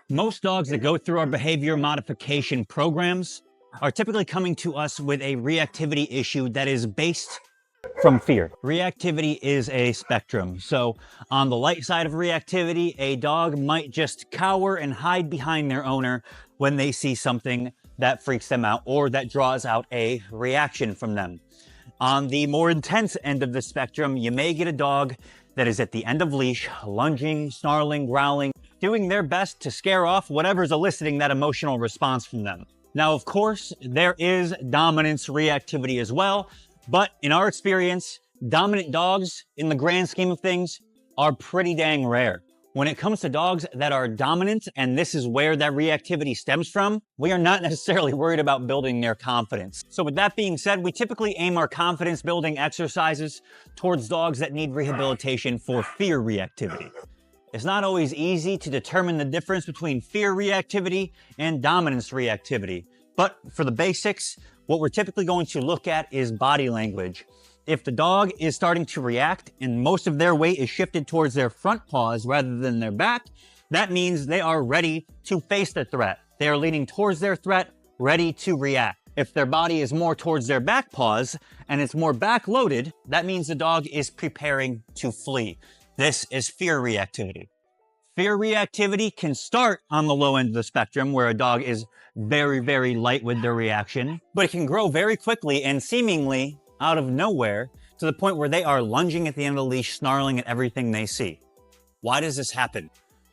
Most dogs that go through our behavior modification programs are typically coming to us with a reactivity issue that is based from fear. Reactivity is a spectrum. So on the light side of reactivity, a dog might just cower and hide behind their owner when they see something that freaks them out or that draws out a reaction from them. On the more intense end of the spectrum, you may get a dog that is at the end of leash, lunging, snarling, growling, doing their best to scare off whatever's eliciting that emotional response from them. Now, of course, there is dominance reactivity as well, but in our experience, dominant dogs, in the grand scheme of things, are pretty dang rare. When it comes to dogs that are dominant, and this is where that reactivity stems from, we are not necessarily worried about building their confidence. So with that being said, we typically aim our confidence building exercises towards dogs that need rehabilitation for fear reactivity. It's not always easy to determine the difference between fear reactivity and dominance reactivity. But for the basics, what we're typically going to look at is body language. If the dog is starting to react and most of their weight is shifted towards their front paws rather than their back, that means they are ready to face the threat. They are leaning towards their threat, ready to react. If their body is more towards their back paws and it's more back-loaded, that means the dog is preparing to flee. This is fear reactivity. Fear reactivity can start on the low end of the spectrum where a dog is very, very light with their reaction, but it can grow very quickly and seemingly out of nowhere to the point where they are lunging at the end of the leash, snarling at everything they see. Why does this happen?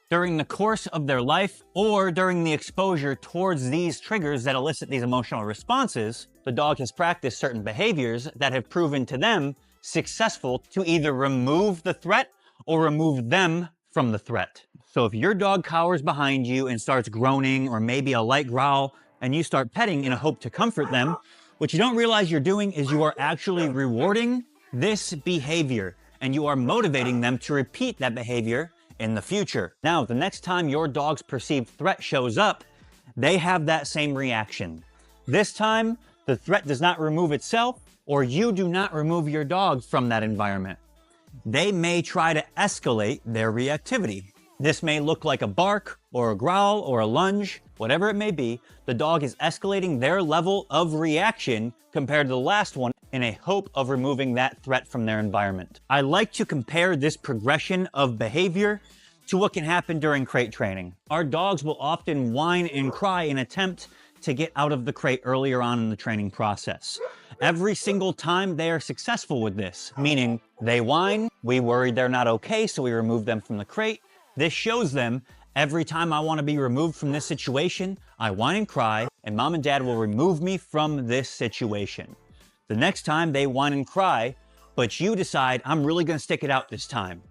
During the course of their life or during the exposure towards these triggers that elicit these emotional responses, the dog has practiced certain behaviors that have proven to them successful to either remove the threat or remove them from the threat. So if your dog cowers behind you and starts groaning or maybe a light growl and you start petting in a hope to comfort them, what you don't realize you're doing is you are actually rewarding this behavior and you are motivating them to repeat that behavior in the future. Now, the next time your dog's perceived threat shows up, they have that same reaction. This time, the threat does not remove itself or you do not remove your dog from that environment. They may try to escalate their reactivity. This may look like a bark or a growl or a lunge, whatever it may be. The dog is escalating their level of reaction compared to the last one in a hope of removing that threat from their environment. I like to compare this progression of behavior to what can happen during crate training. Our dogs will often whine and cry in an attempt to get out of the crate earlier on in the training process. Every single time they are successful with this, meaning they whine, we worry they're not okay, so we remove them from the crate. This shows them every time I want to be removed from this situation, I whine and cry, and mom and dad will remove me from this situation. The next time they whine and cry, but you decide, I'm really going to stick it out this time.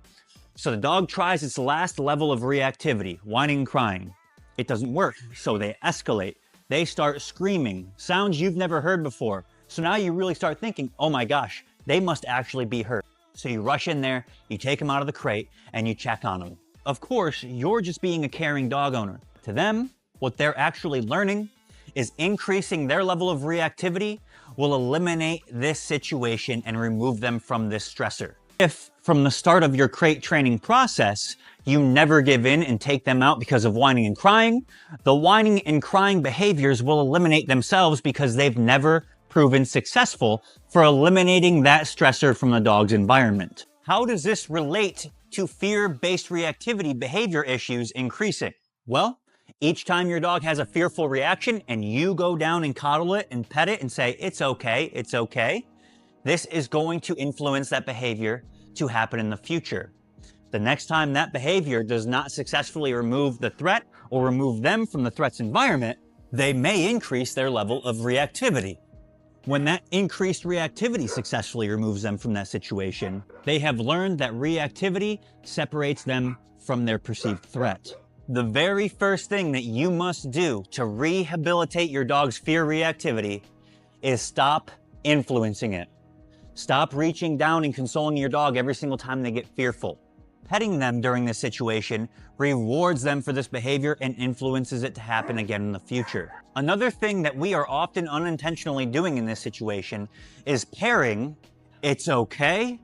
So the dog tries its last level of reactivity, whining and crying. It doesn't work, so they escalate. They start screaming, sounds you've never heard before. So now you really start thinking, oh my gosh, they must actually be hurt. So you rush in there, you take them out of the crate, and you check on them. Of course, you're just being a caring dog owner. To them, what they're actually learning is increasing their level of reactivity will eliminate this situation and remove them from this stressor. If from the start of your crate training process, you never give in and take them out because of whining and crying, the whining and crying behaviors will eliminate themselves because they've never proven successful for eliminating that stressor from the dog's environment. How does this relate to fear-based reactivity behavior issues increasing? Well, each time your dog has a fearful reaction and you go down and coddle it and pet it and say, it's okay, this is going to influence that behavior to happen in the future. The next time that behavior does not successfully remove the threat or remove them from the threat's environment, they may increase their level of reactivity. When that increased reactivity successfully removes them from that situation, they have learned that reactivity separates them from their perceived threat. The very first thing that you must do to rehabilitate your dog's fear reactivity is stop influencing it. Stop reaching down and consoling your dog every single time they get fearful. Petting them during this situation rewards them for this behavior and influences it to happen again in the future. Another thing that we are often unintentionally doing in this situation is pairing "it's okay"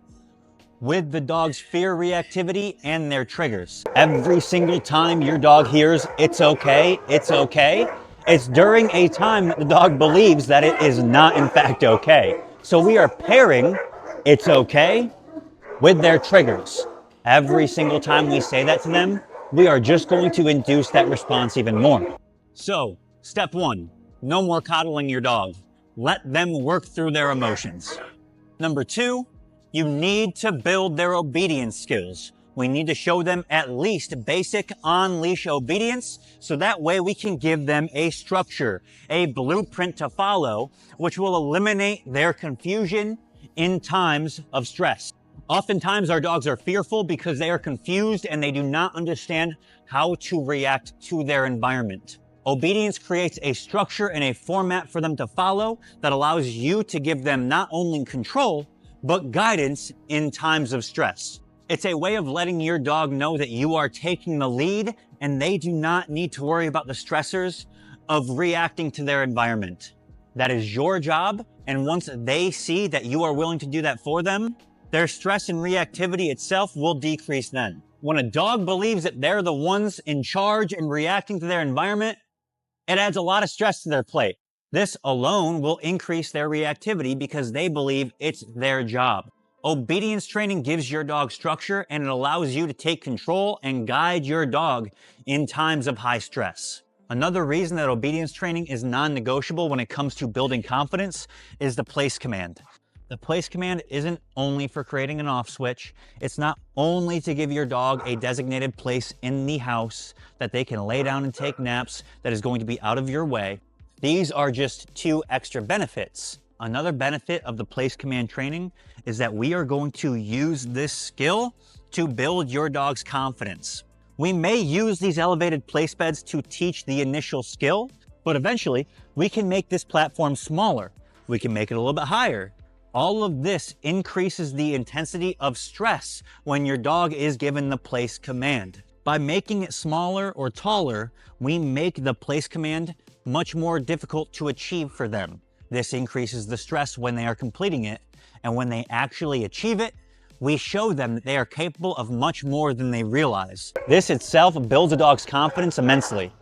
with the dog's fear reactivity and their triggers. Every single time your dog hears, it's okay, it's during a time that the dog believes that it is not in fact okay. So we are pairing it's okay with their triggers. Every single time we say that to them, we are just going to induce that response even more. So, step one, no more coddling your dog. Let them work through their emotions. Number two, you need to build their obedience skills. We need to show them at least basic on-leash obedience, so that way we can give them a structure, a blueprint to follow, which will eliminate their confusion in times of stress. Oftentimes our dogs are fearful because they are confused and they do not understand how to react to their environment. Obedience creates a structure and a format for them to follow that allows you to give them not only control, but guidance in times of stress. It's a way of letting your dog know that you are taking the lead and they do not need to worry about the stressors of reacting to their environment. That is your job, and once they see that you are willing to do that for them, their stress and reactivity itself will decrease then. When a dog believes that they're the ones in charge and reacting to their environment, it adds a lot of stress to their plate. This alone will increase their reactivity because they believe it's their job. Obedience training gives your dog structure and it allows you to take control and guide your dog in times of high stress. Another reason that obedience training is non-negotiable when it comes to building confidence is the place command. The place command isn't only for creating an off switch. It's not only to give your dog a designated place in the house that they can lay down and take naps that is going to be out of your way. These are just two extra benefits. Another benefit of the place command training is that we are going to use this skill to build your dog's confidence. We may use these elevated place beds to teach the initial skill, but eventually we can make this platform smaller. We can make it a little bit higher. All of this increases the intensity of stress when your dog is given the place command. By making it smaller or taller, we make the place command much more difficult to achieve for them. This increases the stress when they are completing it, and when they actually achieve it, we show them that they are capable of much more than they realize. This itself builds a dog's confidence immensely.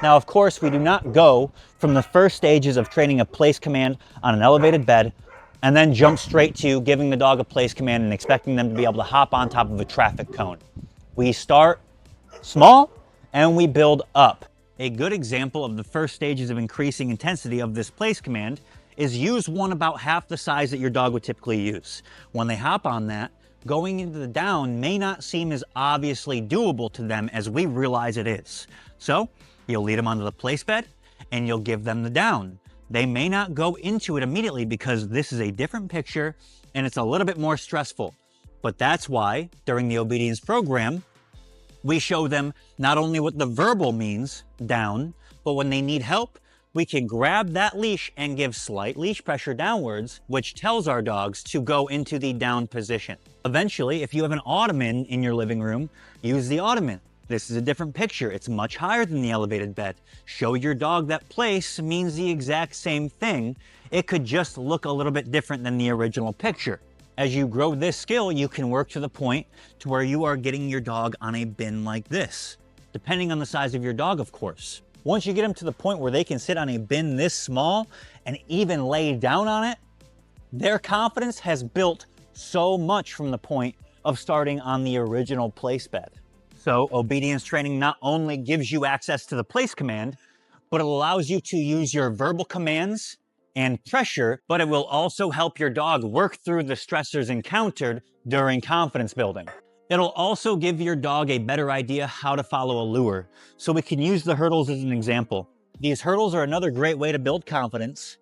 Now, of course, we do not go from the first stages of training a place command on an elevated bed and then jump straight to giving the dog a place command and expecting them to be able to hop on top of a traffic cone. We start small and we build up. A good example of the first stages of increasing intensity of this place command is use one about half the size that your dog would typically use. When they hop on that, going into the down may not seem as obviously doable to them as we realize it is. So you'll lead them onto the place bed and you'll give them the down. They may not go into it immediately because this is a different picture and it's a little bit more stressful. But that's why during the obedience program, we show them not only what the verbal means, down, but when they need help, we can grab that leash and give slight leash pressure downwards, which tells our dogs to go into the down position. Eventually, if you have an ottoman in your living room, use the ottoman. This is a different picture. It's much higher than the elevated bed. Show your dog that place means the exact same thing. It could just look a little bit different than the original picture. As you grow this skill, you can work to the point to where you are getting your dog on a bin like this, depending on the size of your dog, of course. Once you get them to the point where they can sit on a bin this small and even lay down on it, their confidence has built so much from the point of starting on the original place bed. So obedience training not only gives you access to the place command, but it allows you to use your verbal commands and pressure, but it will also help your dog work through the stressors encountered during confidence building. It'll also give your dog a better idea how to follow a lure. So we can use the hurdles as an example. These hurdles are another great way to build confidence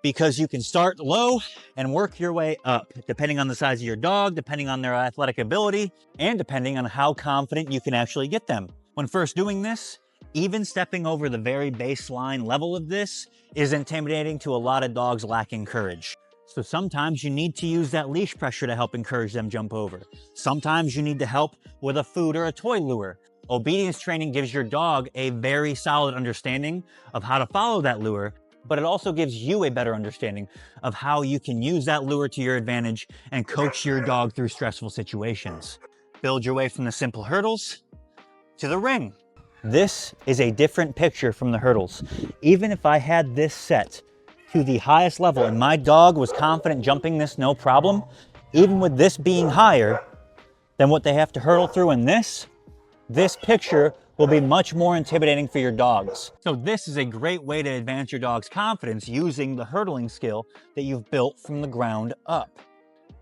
because you can start low and work your way up, depending on the size of your dog, depending on their athletic ability, and depending on how confident you can actually get them. When first doing this, even stepping over the very baseline level of this is intimidating to a lot of dogs lacking courage. So sometimes you need to use that leash pressure to help encourage them jump over. Sometimes you need to help with a food or a toy lure. Obedience training gives your dog a very solid understanding of how to follow that lure, but it also gives you a better understanding of how you can use that lure to your advantage and coach your dog through stressful situations. Build your way from the simple hurdles to the ring. This is a different picture from the hurdles. Even if I had this set to the highest level and my dog was confident jumping this no problem, even with this being higher than what they have to hurdle through in this picture will be much more intimidating for your dogs. So this is a great way to advance your dog's confidence using the hurdling skill that you've built from the ground up.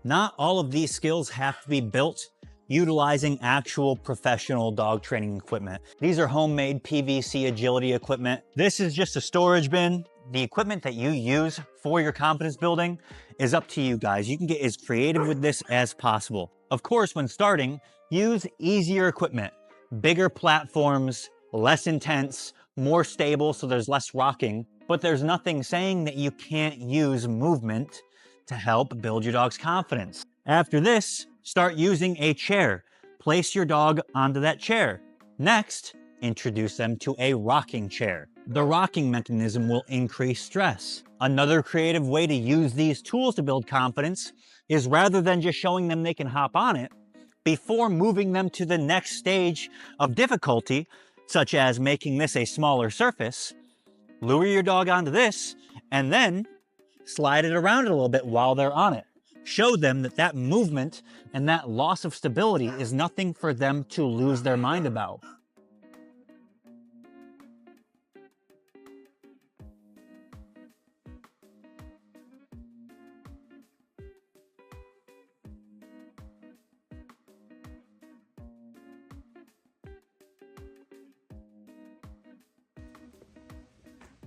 Not all of these skills have to be built utilizing actual professional dog training equipment. These are homemade PVC agility equipment. This is just a storage bin. The equipment that you use for your confidence building is up to you guys. You can get as creative with this as possible. Of course, when starting, use easier equipment, bigger platforms, less intense, more stable so there's less rocking, but there's nothing saying that you can't use movement to help build your dog's confidence. After this, start using a chair. Place your dog onto that chair. Next, introduce them to a rocking chair. The rocking mechanism will increase stress. Another creative way to use these tools to build confidence is rather than just showing them they can hop on it, before moving them to the next stage of difficulty, such as making this a smaller surface, lure your dog onto this and then slide it around a little bit while they're on it. Show them that that movement and that loss of stability is nothing for them to lose their mind about.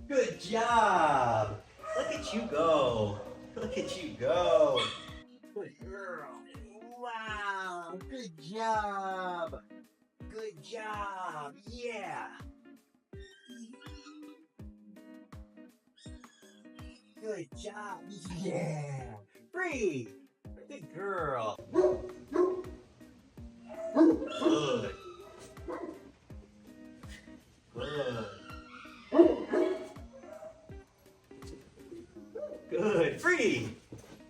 Good job! Look at you go! Look at you go! Good girl! Wow! Good job! Good job! Yeah! Good job! Yeah! Free! Good girl! Good! Good! Good. Free.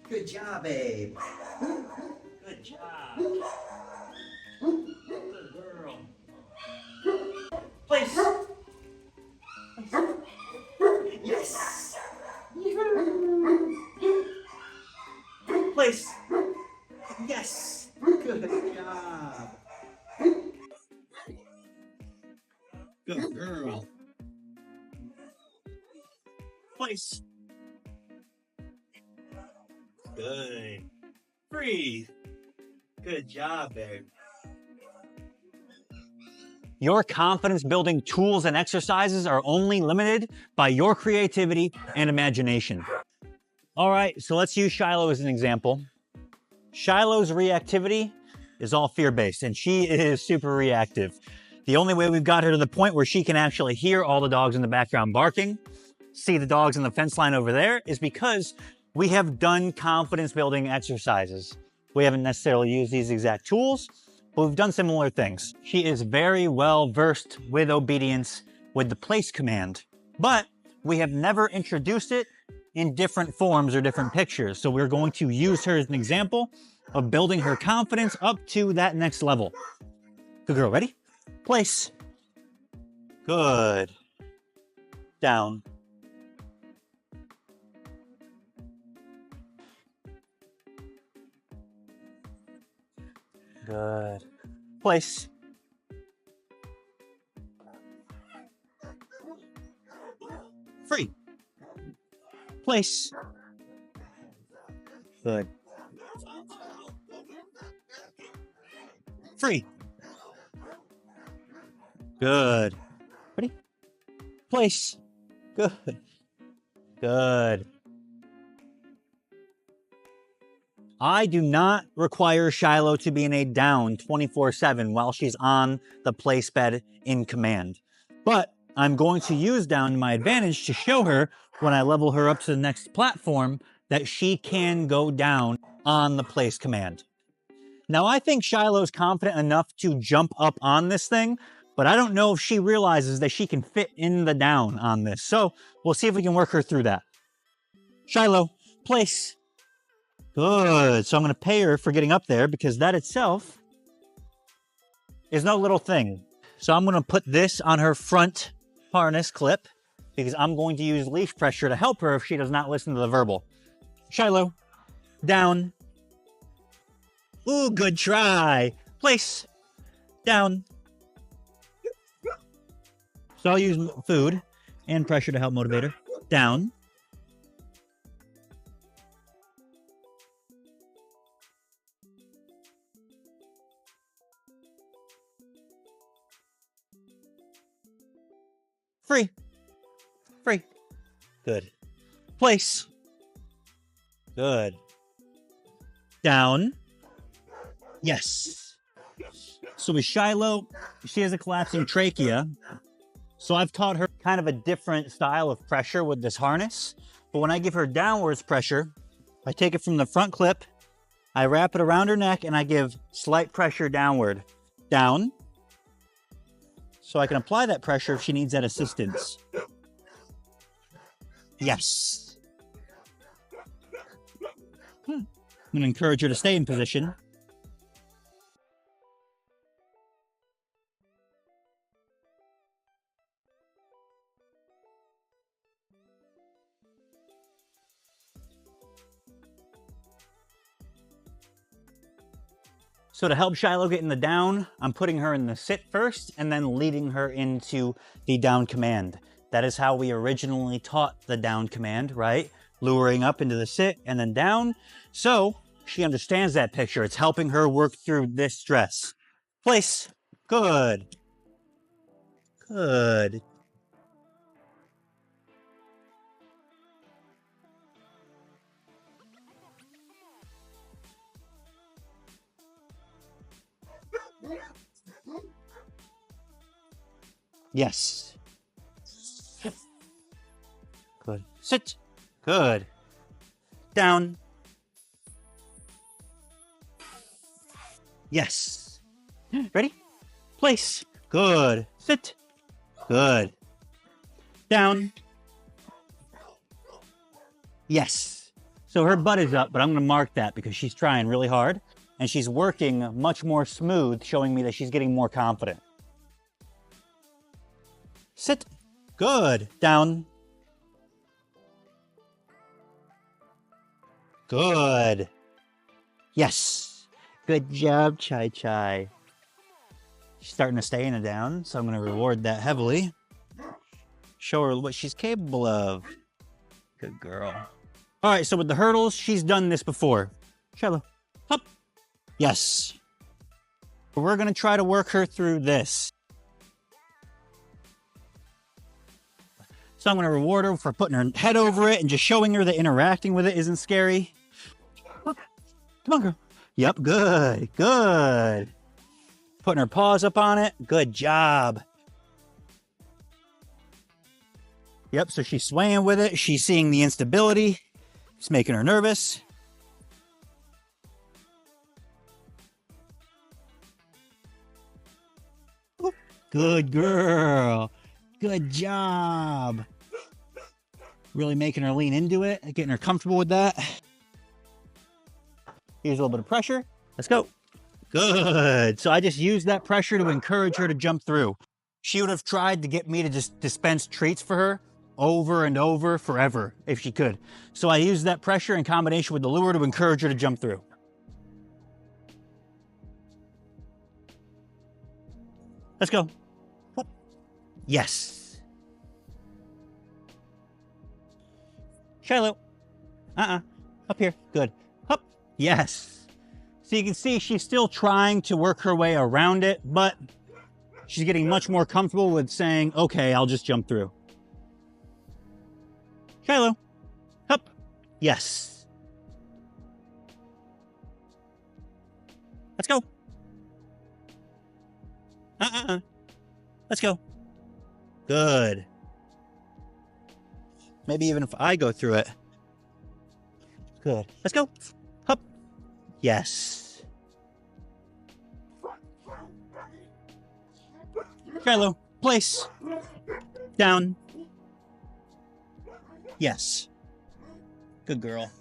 Good job, babe. Good job. Good girl. Place. Yes. Place. Yes. Good job. Good girl. Place. Good. Breathe. Good job, babe. Your confidence building tools and exercises are only limited by your creativity and imagination. All right, so let's use Shiloh as an example. Shiloh's reactivity is all fear-based, and she is super reactive. The only way we've got her to the point where she can actually hear all the dogs in the background barking, see the dogs in the fence line over there, is because we have done confidence building exercises. We haven't necessarily used these exact tools, but we've done similar things. She is very well versed with obedience with the place command, but we have never introduced it in different forms or different pictures. So we're going to use her as an example of building her confidence up to that next level. Good girl, ready? Place. Good. Down. Good. Place. Free. Place. Good. Free. Good. Ready? Place. Good. Good. I do not require Shiloh to be in a down 24/7 while she's on the place bed in command. But I'm going to use down to my advantage to show her when I level her up to the next platform that she can go down on the place command. Now, I think Shiloh's confident enough to jump up on this thing, but I don't know if she realizes that she can fit in the down on this. So we'll see if we can work her through that. Shiloh, place. Good. So I'm going to pay her for getting up there because that itself is no little thing. So I'm going to put this on her front harness clip because I'm going to use leash pressure to help her if she does not listen to the verbal. Shiloh, down. Ooh, good try. Place, down. So I'll use food and pressure to help motivate her. Down. Free. Free. Good. Place. Good. Down. Yes. So with Shiloh, she has a collapsing trachea. So I've taught her kind of a different style of pressure with this harness. But when I give her downwards pressure, I take it from the front clip, I wrap it around her neck, and I give slight pressure downward. Down. So I can apply that pressure if she needs that assistance. Yes. I'm going to encourage her to stay in position. So to help Shiloh get in the down, I'm putting her in the sit first and then leading her into the down command. That is how we originally taught the down command, right? Luring up into the sit and then down. So she understands that picture. It's helping her work through this stress. Place. Good. Good. Yes. Good. Sit. Good. Down. Yes. Ready? Place. Good. Sit. Good. Down. Yes. So her butt is up, but I'm going to mark that because she's trying really hard and she's working much more smooth, showing me that she's getting more confident. Sit. Good. Down. Good. Yes. Good job, Chai Chai. She's starting to stay in a down, so I'm going to reward that heavily. Show her what she's capable of. Good girl. All right, so with the hurdles, she's done this before. Shiloh. Up. Yes. We're going to try to work her through this. So I'm going to reward her for putting her head over it and just showing her that interacting with it isn't scary. Come on, girl. Yep, good, good. Putting her paws up on it. Good job. Yep, so she's swaying with it. She's seeing the instability. It's making her nervous. Good girl. Good job. Really making her lean into it, getting her comfortable with that. Here's a little bit of pressure. Let's go. Good. So I just used that pressure to encourage her to jump through. She would have tried to get me to just dispense treats for her over and over forever if she could. So I used that pressure in combination with the lure to encourage her to jump through. Let's go. Yes. Shiloh. Up here. Good. Up. Yes. So you can see she's still trying to work her way around it, but she's getting much more comfortable with saying, okay, I'll just jump through. Shiloh. Up. Yes. Let's go. Let's go. Good. Maybe even if I go through it. Good. Let's go. Up. Yes. Kylo, place. Down. Yes. Good girl.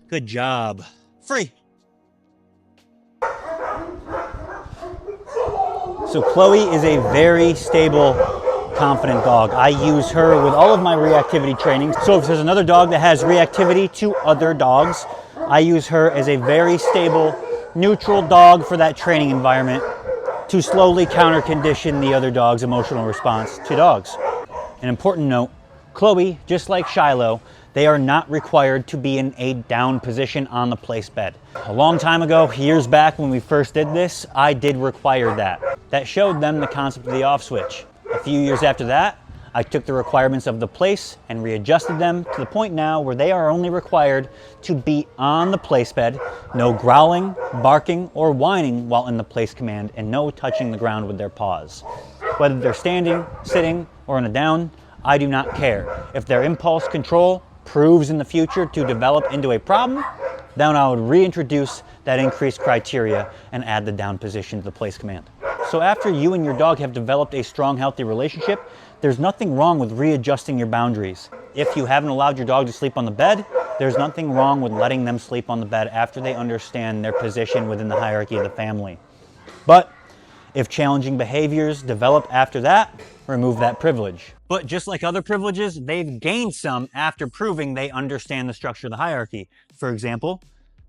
Good job. Free. So Chloe is a very stable, confident dog. I use her with all of my reactivity training. So if there's another dog that has reactivity to other dogs, I use her as a very stable, neutral dog for that training environment to slowly counter condition the other dog's emotional response to dogs. An important note, Chloe, just like Shiloh, they are not required to be in a down position on the place bed. A long time ago, years back when we first did this, I did require that. That showed them the concept of the off switch. A few years after that, I took the requirements of the place and readjusted them to the point now where they are only required to be on the place bed, no growling, barking, or whining while in the place command, and no touching the ground with their paws. Whether they're standing, sitting, or in a down, I do not care. If their impulse control proves in the future to develop into a problem, then I would reintroduce that increased criteria and add the down position to the place command. So after you and your dog have developed a strong, healthy relationship, there's nothing wrong with readjusting your boundaries. If you haven't allowed your dog to sleep on the bed, there's nothing wrong with letting them sleep on the bed after they understand their position within the hierarchy of the family. But if challenging behaviors develop after that, remove that privilege. But just like other privileges, they've gained some after proving they understand the structure of the hierarchy. For example,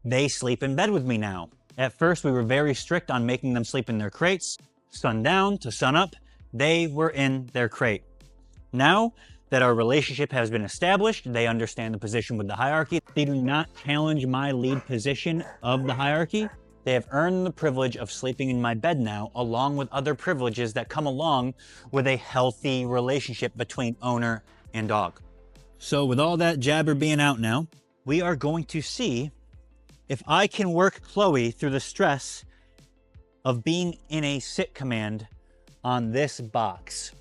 they sleep in bed with me now. At first, we were very strict on making them sleep in their crates. Sundown to sunup, they were in their crate. Now that our relationship has been established, they understand the position with the hierarchy. They do not challenge my lead position of the hierarchy. They have earned the privilege of sleeping in my bed now, along with other privileges that come along with a healthy relationship between owner and dog. So with all that jabber being out now, we are going to see if I can work Chloe through the stress of being in a sit command on this box.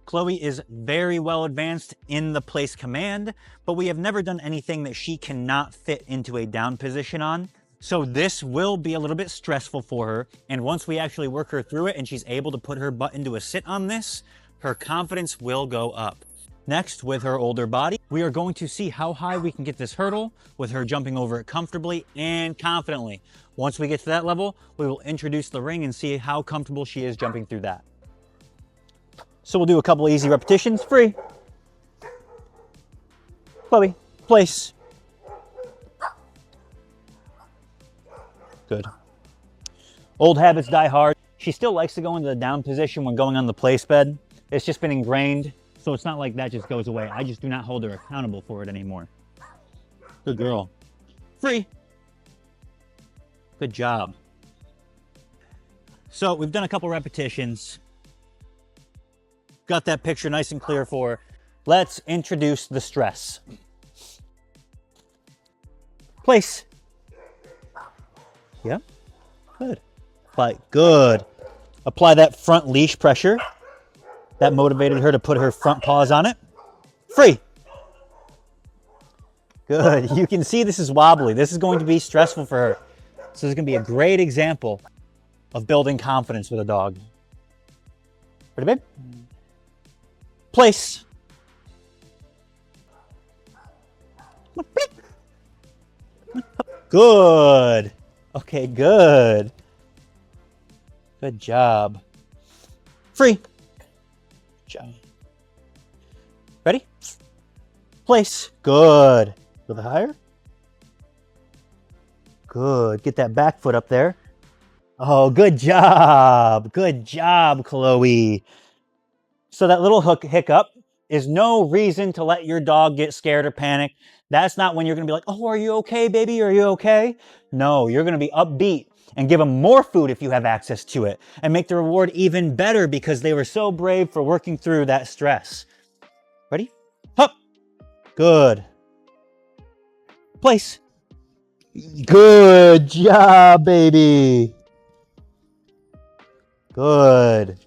Chloe is very well advanced in the place command, but we have never done anything that she cannot fit into a down position on. So this will be a little bit stressful for her. And once we actually work her through it and she's able to put her butt into a sit on this, her confidence will go up. Next, with her older body, we are going to see how high we can get this hurdle with her jumping over it comfortably and confidently. Once we get to that level, we will introduce the ring and see how comfortable she is jumping through that. So we'll do a couple easy repetitions. Free. Chloe, place. Good. Old habits die hard. She still likes to go into the down position when going on the place bed. It's just been ingrained, so it's not like that just goes away. I just do not hold her accountable for it anymore. Good girl. Free. Good job. So we've done a couple repetitions. Got that picture nice and clear for her. Let's introduce the stress. Place. Yeah, good. Good. Apply that front leash pressure. That motivated her to put her front paws on it. Free. Good. You can see this is wobbly. This is going to be stressful for her. So this is going to be a great example of building confidence with a dog. Ready, babe? Place. Good. Okay, good. Good job. Free. Good job. Ready? Place. Good. A little bit higher. Good. Get that back foot up there. Oh, good job. Good job, Chloe. So that little hiccup is no reason to let your dog get scared or panic. That's not when you're going to be like, oh, are you okay, baby? Are you okay? No, you're going to be upbeat and give them more food if you have access to it and make the reward even better because they were so brave for working through that stress. Ready? Hup. Good. Place. Good job, baby. Good.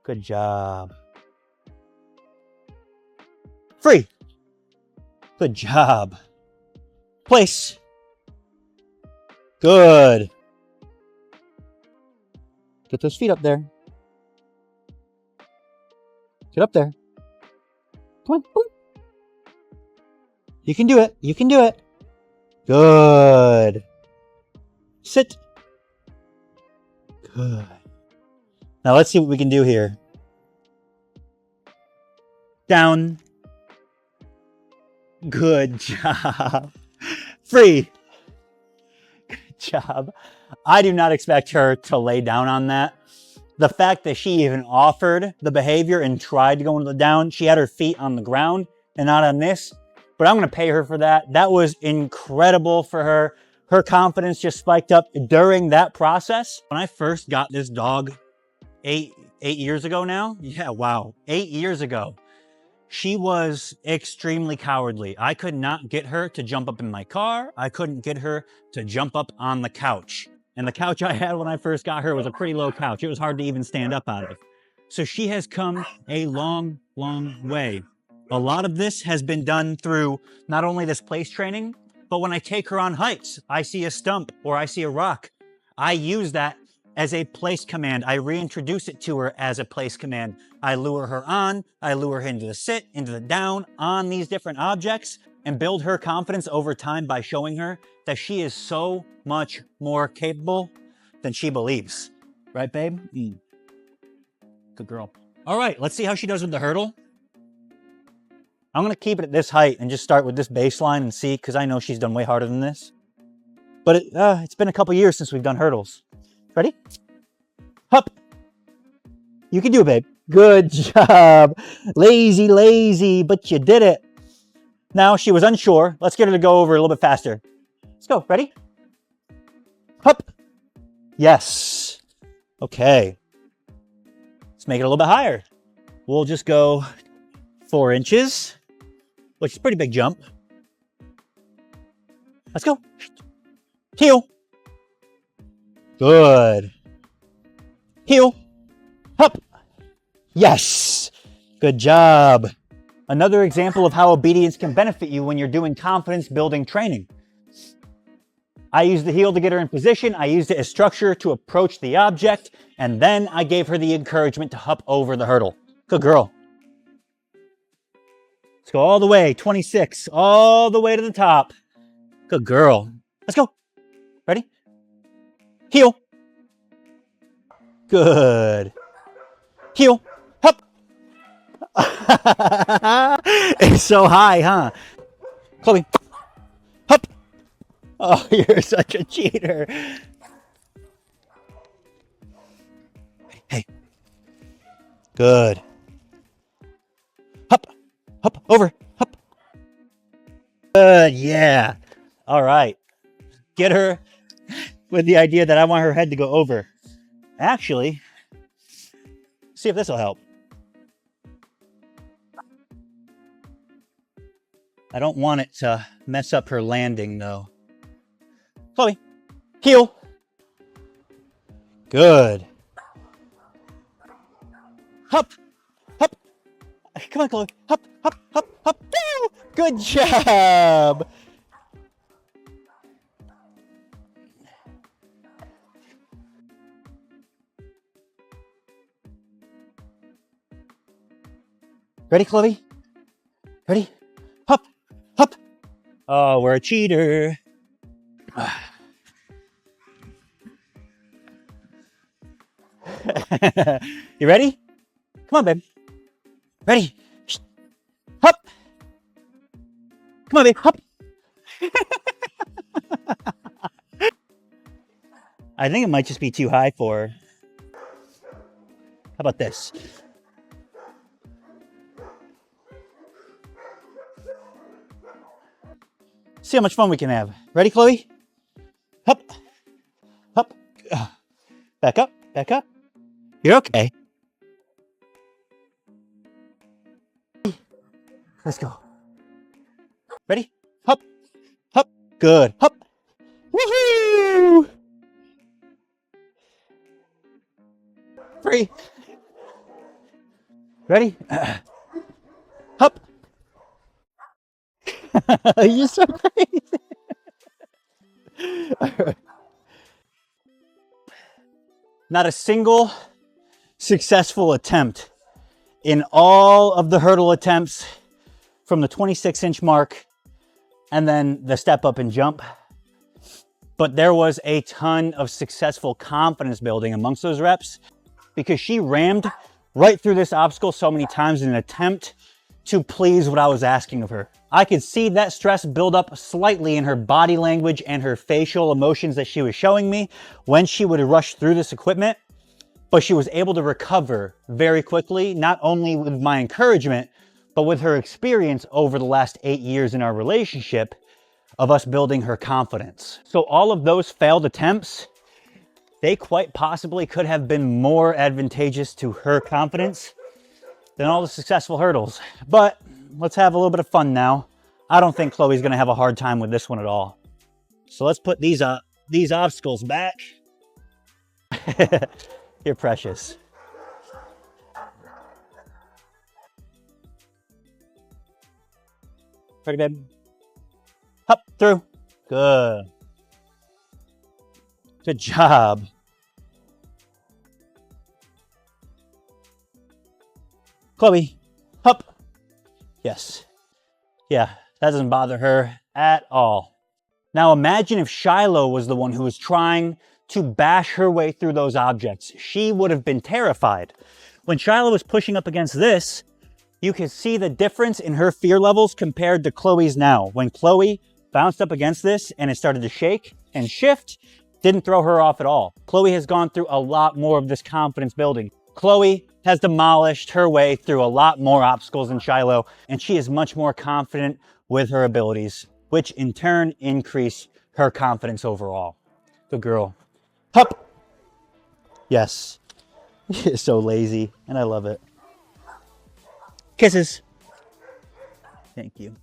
Good job. Free. Good job. Place. Good. Get those feet up there. Get up there. Come on. Boom. You can do it. You can do it. Good. Sit. Good. Now let's see what we can do here. Down. Good job. Free. Good job. I do not expect her to lay down on that. The fact that she even offered the behavior and tried to go into the down, she had her feet on the ground and not on this. But I'm going to pay her for that. That was incredible for her. Her confidence just spiked up during that process. When I first got this dog eight years ago now, yeah, wow, 8 years ago, she was extremely cowardly. I could not get her to jump up in my car. I couldn't get her to jump up on the couch. And the couch I had when I first got her was a pretty low couch. It was hard to even stand up out of. So she has come a long, long way. A lot of this has been done through not only this place training, but when I take her on hikes, I see a stump or I see a rock. I use that as a place command. I reintroduce it to her as a place command. I lure her on, I lure her into the sit, into the down, on these different objects, and build her confidence over time by showing her that she is so much more capable than she believes. Right, babe? Good girl. All right, let's see how she does with the hurdle. I'm gonna keep it at this height and just start with this baseline and see, because I know she's done way harder than this. But it's been a couple years since we've done hurdles. Ready? Hup. You can do it, babe. Good job. Lazy, lazy, but you did it. Now she was unsure. Let's get her to go over a little bit faster. Let's go. Ready? Hup. Yes. Okay. Let's make it a little bit higher. We'll just go 4 inches, which is a pretty big jump. Let's go. Heel. Good. Heel. Hup. Yes. Good job. Another example of how obedience can benefit you when you're doing confidence building training. I used the heel to get her in position. I used it as structure to approach the object. And then I gave her the encouragement to hop over the hurdle. Good girl. Let's go all the way. 26. All the way to the top. Good girl. Let's go. Ready? Heel. Good. Heel. Hop. It's so high, huh? Chloe. Hop. Oh, you're such a cheater. Hey. Good. Hop. Hop. Over. Hop. Good. Yeah. All right. Get her with the idea that I want her head to go over. Actually, see if this will help. I don't want it to mess up her landing, though. Chloe, heel. Good. Hop, hop. Come on, Chloe. Hop, hop, hop, hop. Woo! Good job. Ready, Chloe? Ready? Hop, hop. Oh, we're a cheater. You ready? Come on, babe. Ready? Hop. Come on, babe. Hop. I think it might just be too high for her. How about this? See how much fun we can have. Ready, Chloe? Hop. Hop. Back up. Back up. You're okay. Let's go. Ready? Hop. Hop. Good. Hop. Woohoo! Free. Ready? Hup. You're so crazy. Not a single successful attempt in all of the hurdle attempts from the 26-inch mark and then the step up and jump. But there was a ton of successful confidence building amongst those reps because she rammed right through this obstacle so many times in an attempt to please what I was asking of her. I could see that stress build up slightly in her body language and her facial emotions that she was showing me when she would rush through this equipment, but she was able to recover very quickly, not only with my encouragement, but with her experience over the last 8 years in our relationship of us building her confidence. So all of those failed attempts, they quite possibly could have been more advantageous to her confidence than all the successful hurdles. But let's have a little bit of fun now. I don't think Chloe's gonna have a hard time with this one at all. So let's put these obstacles back. You're precious. Ready, babe? Up, through. Good. Good job. Chloe, up. Yes. Yeah, that doesn't bother her at all. Now imagine if Shiloh was the one who was trying to bash her way through those objects. She would have been terrified. When Shiloh was pushing up against this, you can see the difference in her fear levels compared to Chloe's now. When Chloe bounced up against this and it started to shake and shift, didn't throw her off at all. Chloe has gone through a lot more of this confidence building. Chloe has demolished her way through a lot more obstacles than Shiloh, and she is much more confident with her abilities, which in turn increase her confidence overall. Good girl. Hup. Yes. You're so lazy, and I love it. Kisses. Thank you.